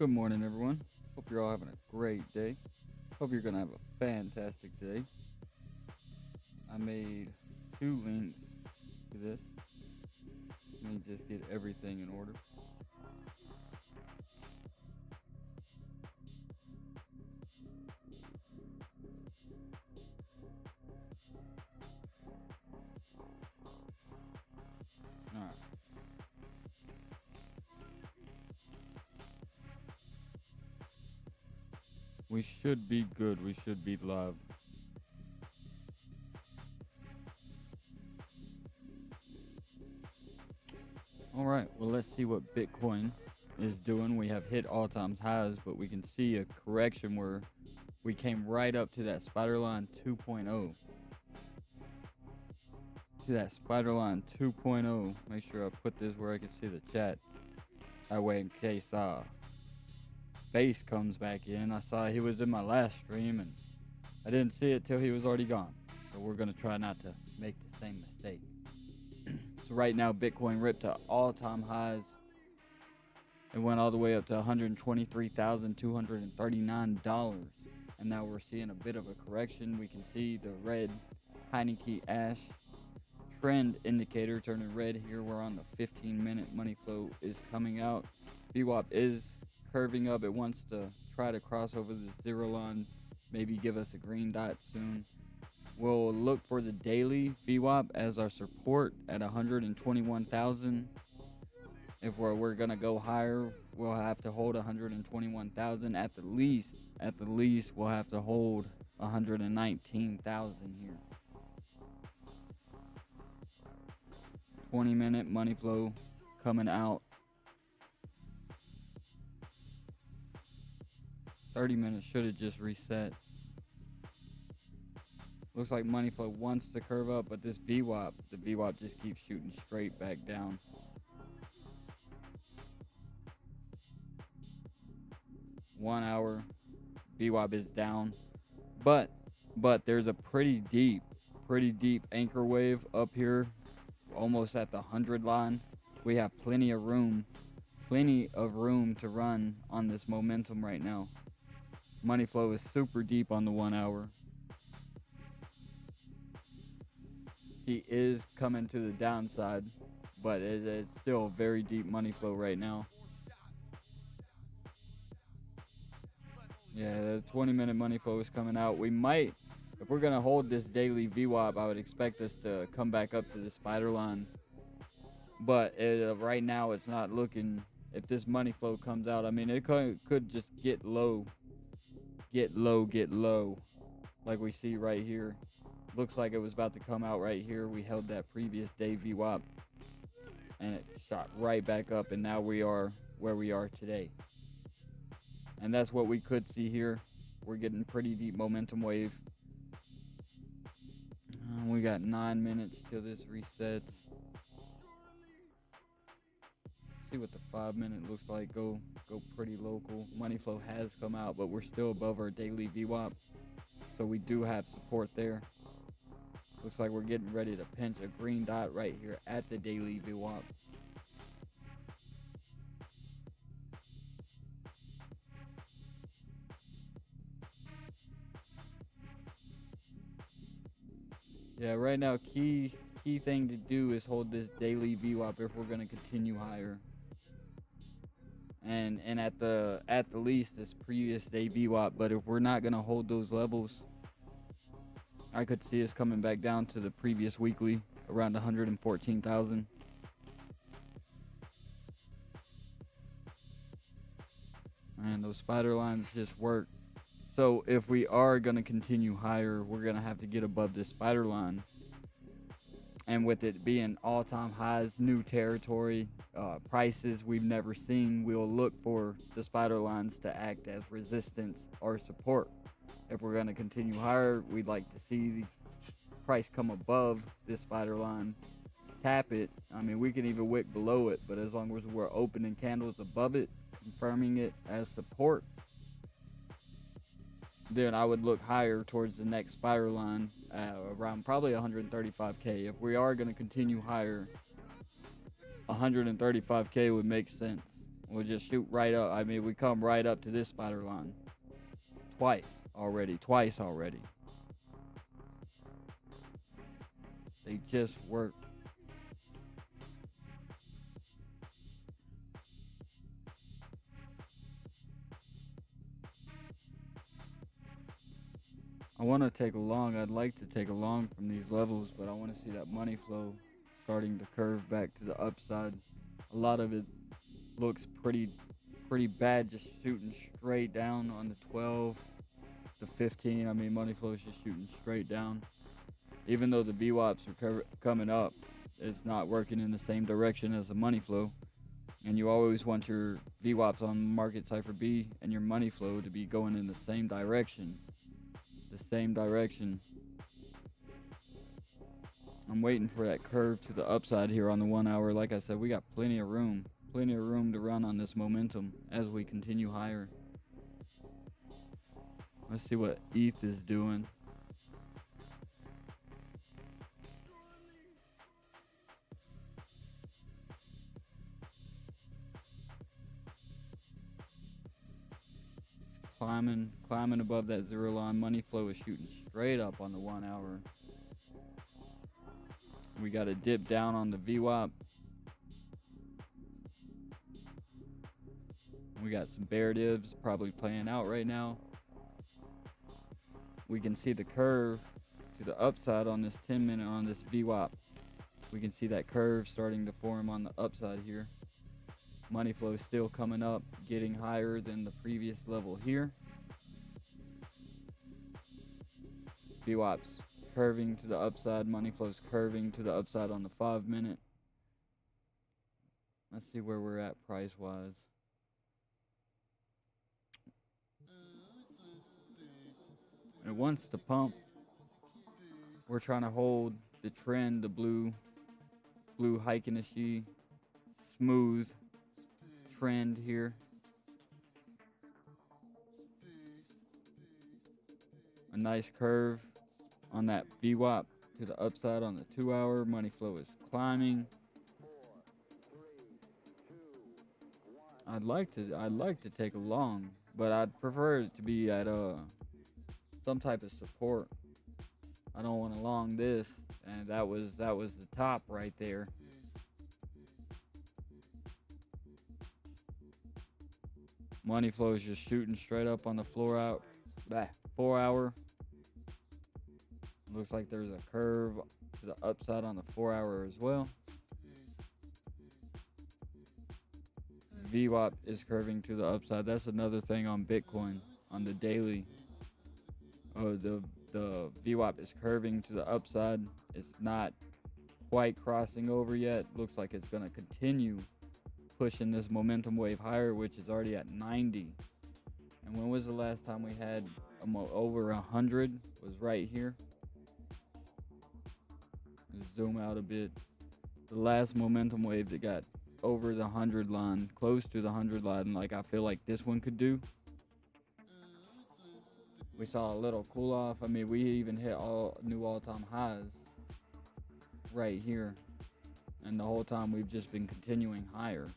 Good morning, everyone. Hope you're all having a great day. Hope you're going to have a fantastic day. I made two links to this. Let me just get everything in order. All right. We should be good. We should be live. All right. Well, let's see what Bitcoin is doing. We have hit all-time highs, but we can see a correction where we came right up to that spider line 2.0. To that spider line 2.0. Make sure I put this where I can see the chat. That way, in case Base comes back in. I saw he was in my last stream and I didn't see it till he was already gone. So we're gonna try not to make the same mistake. So right now Bitcoin ripped to all-time highs. It went all the way up to $123,239. And now we're seeing a bit of a correction. We can see the red Heineke Ash trend indicator turning red here. We're on the 15-minute money flow is coming out. Vwap is curving up. It wants to try to cross over the zero line, maybe give us a green dot soon. We'll look for the daily Vwap as our support at 121,000. If we're gonna go higher, we'll have to hold 121,000 at the least. At the least, we'll have to hold 119,000 here. 20-minute money flow coming out. 30 minutes should have just reset. Looks like money flow wants to curve up, but this Vwap, the Vwap just keeps shooting straight back down. 1 hour, Vwap is down, but there's a pretty deep anchor wave up here, almost at the 100 line. We have plenty of room to run on this momentum right now. Money flow is super deep on the 1 hour. He is coming to the downside, but it's still very deep money flow right now. Yeah, the 20-minute money flow is coming out. We might, if we're going to hold this daily Vwap, I would expect us to come back up to the spider line. But right now, it's not looking, if this money flow comes out, I mean, it could just get low, like we see right here. Looks like it was about to come out right here. We held that previous day Vwap, and it shot right back up, and now we are where we are today. And that's what we could see here. We're getting pretty deep momentum wave. We got 9 minutes till this resets. See what the 5-minute looks like. Go pretty local. Money flow has come out, but we're still above our daily Vwap, so we do have support there. Looks like we're getting ready to pinch a green dot right here at the daily Vwap. Yeah, right now key thing to do is hold this daily Vwap if we're gonna continue higher. And at the least this previous day Vwap, but if we're not gonna hold those levels, I could see us coming back down to the previous weekly around 114,000. And those spider lines just work. So if we are going to continue higher, we're going to have to get above this spider line. And with it being all-time highs, new territory, prices we've never seen, we'll look for the spider lines to act as resistance or support. If we're going to continue higher, we'd like to see the price come above this spider line, tap it. I mean, we can even wick below it, but as long as we're opening candles above it, confirming it as support, then I would look higher towards the next spider line, around probably 135K. If we are going to continue higher, 135K would make sense. We'll just shoot right up. I mean, we come right up to this spider line. Twice already. They just work. I want to take a long. I'd like to take a long from these levels, but I want to see that money flow starting to curve back to the upside. A lot of it looks pretty bad, just shooting straight down on the 12, the 15. I mean, money flow is just shooting straight down. Even though the Vwaps are coming up, it's not working in the same direction as the money flow. And you always want your Vwaps on market cipher B and your money flow to be going in the same direction. I'm waiting for that curve to the upside here on the 1 hour. Like I said, we got plenty of room to run on this momentum as we continue higher. Let's see what ETH is doing. Climbing above that zero line. Money flow is shooting straight up on the 1 hour. We got a dip down on the Vwap. We got some bear divs probably playing out right now. We can see the curve to the upside on this 10 minute on this Vwap. We can see that curve starting to form on the upside here. Money flow is still coming up, getting higher than the previous level here. Vwap's curving to the upside. Money flow's curving to the upside on the 5 minute. Let's see where we're at price wise. It wants to pump. We're trying to hold the trend, the blue Heiken-ishi smooth trend here. A nice curve on that Vwap to the upside on the 2 hour. Money flow is climbing. I'd like to take a long, but I'd prefer it to be at some type of support. I don't want to long this, and that was the top right there. Money flow is just shooting straight up on the 4 hour. Looks like there's a curve to the upside on the 4 hour as well. Vwap is curving to the upside. That's another thing on Bitcoin on the daily. Oh, the Vwap is curving to the upside. It's not quite crossing over yet. Looks like it's going to continue pushing this momentum wave higher, which is already at 90. And when was the last time we had over 100? Was right here. Let's zoom out a bit. The last momentum wave that got over the 100 line, close to the 100 line, like I feel like this one could do. We saw a little cool off. I mean, we even hit new all-time highs right here. And the whole time we've just been continuing higher.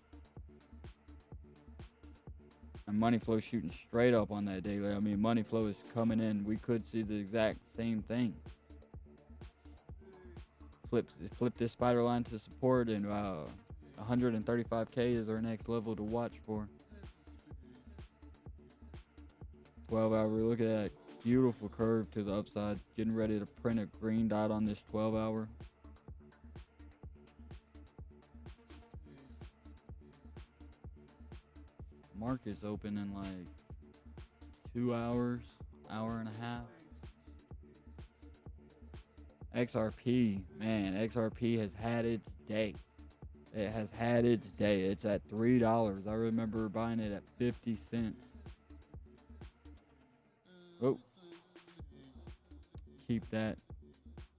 And money flow shooting straight up on that daily. I mean, money flow is coming in. We could see the exact same thing. Flip this spider line to support, and 135K is our next level to watch for. 12 hour, look at that beautiful curve to the upside. Getting ready to print a green dot on this 12 hour. Market's open in like 2 hours, hour and a half. XRP, man, XRP has had its day. It has had its day. It's at $3. I remember buying it at 50 cents. Oh, keep that.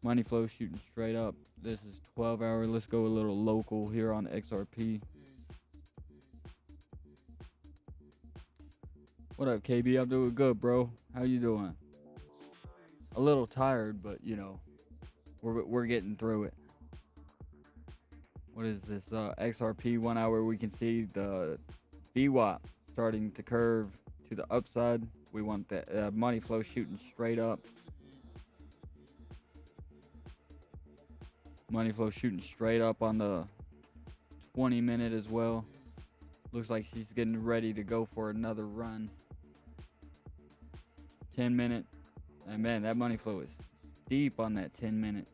Money flow shooting straight up. This is 12 hour. Let's go a little local here on XRP. What up, KB? I'm doing good, bro. How you doing? A little tired, but you know, we're getting through it. What is this? XRP 1 hour. We can see the VWAP starting to curve to the upside. We want the money flow shooting straight up. Money flow shooting straight up on the 20 minute as well. Looks like she's getting ready to go for another run. 10 minute. And man, that money flow is deep on that 10 minute.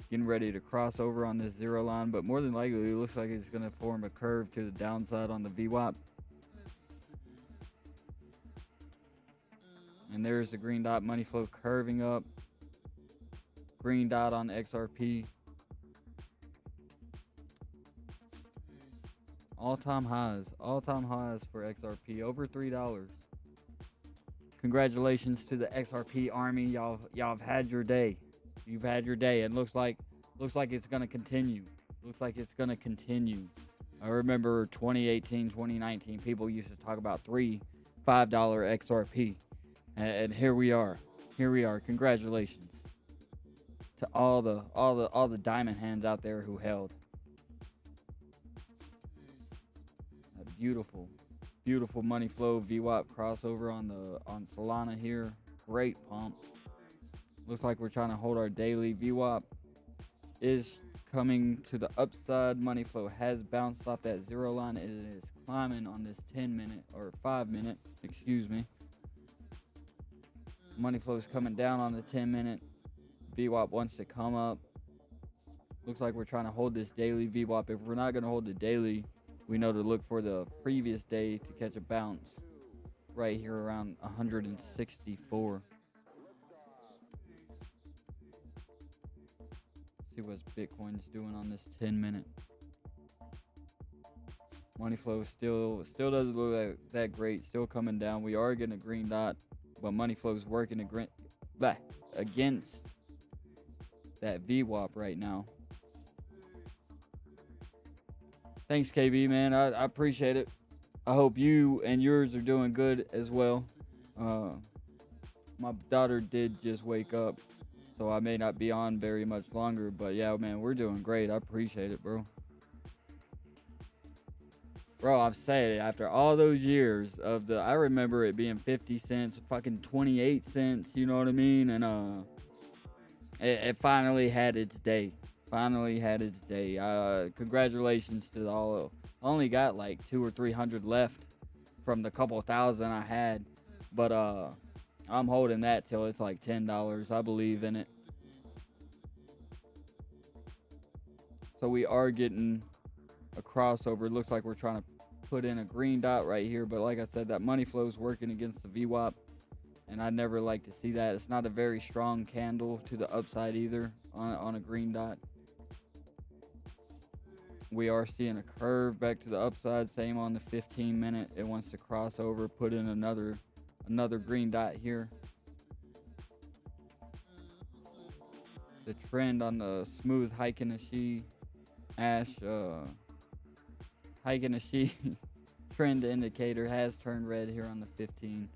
Getting ready to cross over on this zero line, but more than likely it looks like it's going to form a curve to the downside on the VWAP. And there's the green dot, money flow curving up. Green dot on XRP. All-time highs for XRP, over $3. Congratulations to the XRP army. Y'all have had your day. You've had your day. It looks like it's gonna continue. I remember 2018, 2019, people used to talk about $3, $5 XRP, and here we are. Congratulations to all the diamond hands out there who held. A beautiful money flow VWAP crossover on Solana here. Great pump. Looks like we're trying to hold our daily. VWAP is coming to the upside. Money flow has bounced off that zero line. It is climbing on this 10 minute or 5 minute, excuse me. Money flow is coming down on the 10 minute. VWAP wants to come up. Looks like we're trying to hold this daily VWAP. If we're not going to hold the daily, we know to look for the previous day to catch a bounce right here around 164. See what Bitcoin's doing on this 10 minute. Money flow still doesn't look like that great. Still coming down. We are getting a green dot, but money flow is working against that VWAP right now. Thanks, KB, man. I appreciate it. I hope you and yours are doing good as well. My daughter did just wake up, so I may not be on very much longer. But yeah, man, we're doing great. I appreciate it, bro. Bro, I've said it. After all those years of I remember it being 50 cents, fucking 28 cents, you know what I mean? And it finally had its day. Congratulations to all. I only got like 200 or 300 left from the couple thousand I had, but I'm holding that till it's like $10. I believe in it. So we are getting a crossover. It looks like we're trying to put in a green dot right here, but like I said, that money flow is working against the VWAP, and I never like to see that. It's not a very strong candle to the upside either on a green dot. We are seeing a curve back to the upside. Same on the 15 minute. It wants to cross over, put in another green dot here. The trend on the smooth Heiken-Ashi Ash Heiken-Ashi trend indicator has turned red here on the 15.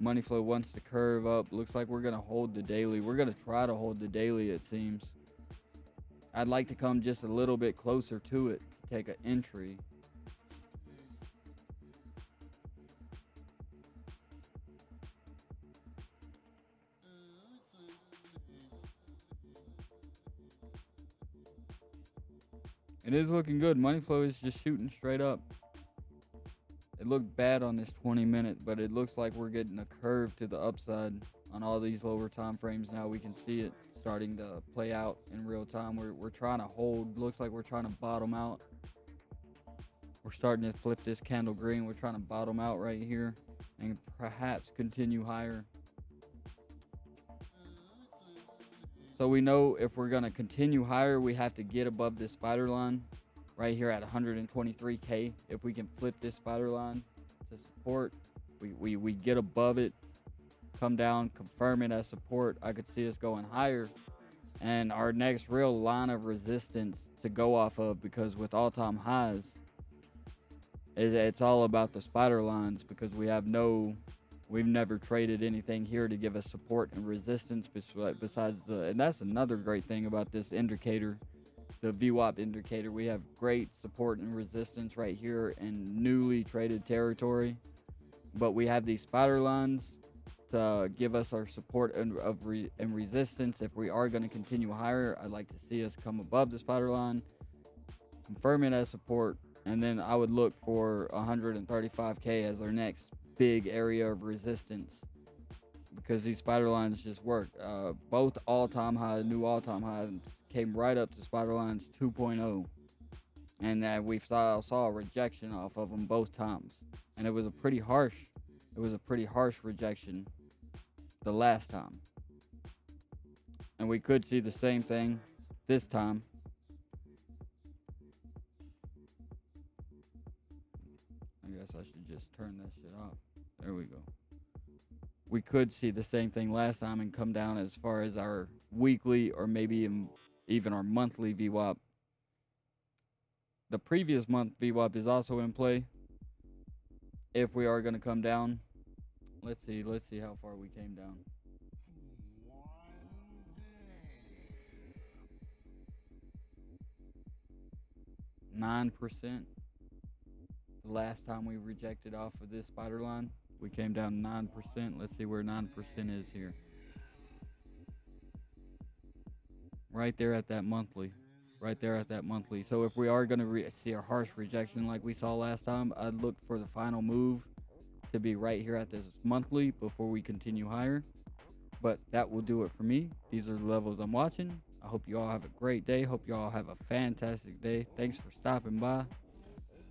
Money flow wants to curve up. Looks like we're gonna hold the daily. We're gonna try to hold the daily, it seems. I'd like to come just a little bit closer to it to take an entry. It is looking good. Money flow is just shooting straight up. It looked bad on this 20 minute, but it looks like we're getting a curve to the upside on all these lower time frames now. We can see it starting to play out in real time. We're trying to hold. Looks like we're trying to bottom out. We're starting to flip this candle green. We're trying to bottom out right here and perhaps continue higher. So we know if we're going to continue higher, we have to get above this spider line right here at 123K. If we can flip this spider line to support, we get above it, come down, confirm it as support. I could see us going higher. And our next real line of resistance to go off of, because with all-time highs, it's all about the spider lines, because we've never traded anything here to give us support and resistance besides and that's another great thing about this indicator. the VWAP indicator. We have great support and resistance right here in newly traded territory, but we have these spider lines to give us our support and resistance. If we are going to continue higher, I'd like to see us come above the spider line, confirm it as support, and then I would look for 135K as our next big area of resistance, because these spider lines just work. Both all-time high, new all-time high, came right up to spider lines 2.0, and we saw a rejection off of them both times, and it was a pretty harsh rejection the last time, and we could see the same thing this time. I guess I should just turn that shit off. There we go. We could see the same thing last time and come down as far as our weekly or maybe even our monthly VWAP. The previous month VWAP is also in play. If we are going to come down, let's see how far we came down. 9%. The last time we rejected off of this spider line, we came down 9%. Let's see where 9% is here. Right there at that monthly. So if we are going to see a harsh rejection like we saw last time, I'd look for the final move to be right here at this monthly before we continue higher. But that will do it for me. These are the levels I'm watching. I hope you all have a great day. Hope you all have a fantastic day. Thanks for stopping by.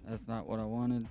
That's not what I wanted.